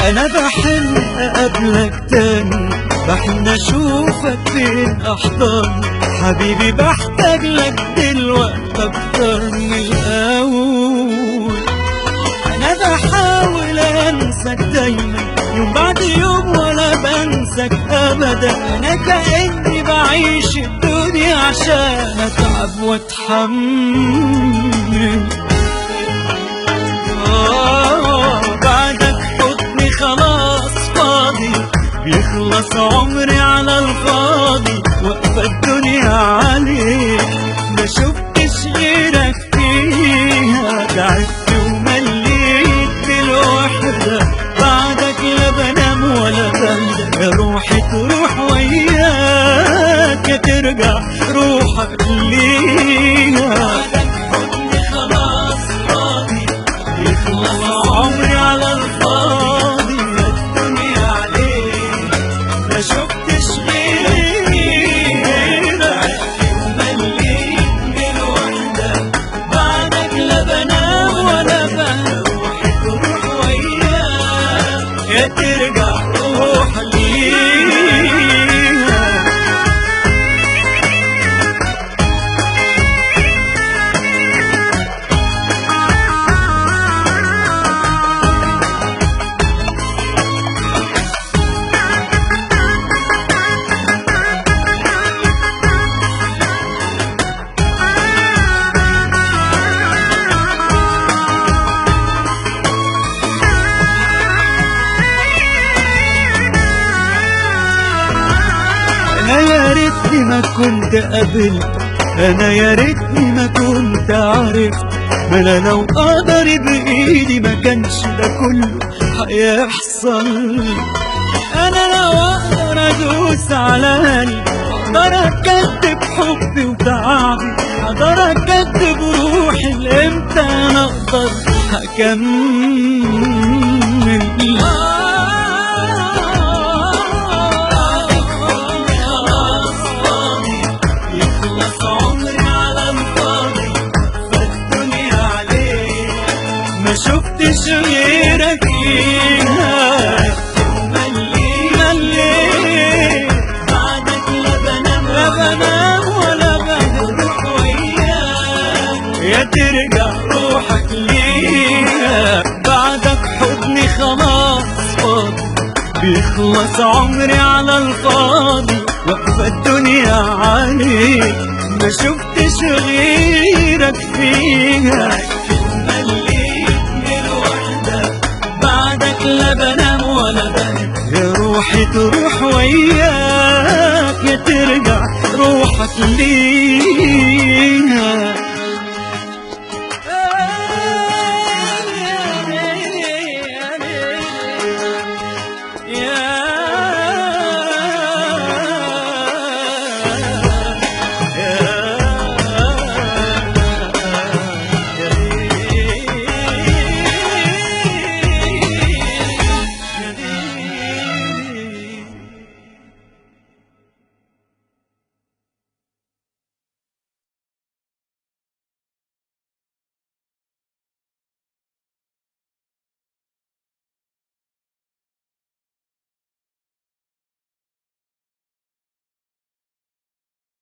أنا بحن أقابلك تاني، بحن أشوفك بين أحضاني، حبيبي بحتاج لك دلوقتي أكتر من الأول. أنا بحاول أنساك دايما يوم بعد يوم ولا بنساك أبدا، أنا كأني بعيش الدنيا عشان أتعب وأتحمل. بعدك حضني خلاص فاضي، بيخلص عمري على الفاضي، واقفة الدنيا عليك ما شفتش غيرك فيها، تعبت ومليت بالوحدة، بعدك لا بنام ولا بندم، يا روحي تروح وياك يا ترجع روحك ليها. عمري على الفاضي، الدنيا عليك ما شفتش غيرك، ومليت بالوحدة، بعدك لا بنام ولا بنام، روحي تروح وياك يا ترجع روح ليها. أنا يا ريتني ما كنت قابلت، أنا يا ريتني ما كنت عرفت، ما أنا لو أقدر بإيدي ما كانش ده كله هيحصل. أنا لو أقدر أدوس على قلبي، أقدر أكدب حبي وتعبي، أقدر أكدب روحي لإمتى أنا أقدر هكمل. ما شفتش غيرك فيها، مليت بعدك لا بنام ولا بروح وياك يا ترجع روحك ليها. بعدك حضني خلاص فاضي، بيخلص عمري على الفاضي، واقفة الدنيا عليك ما شفتش غيرك فيها، لا بنام ولا بنام، يا روحي تروح وياك يا ترجع روحك ليه.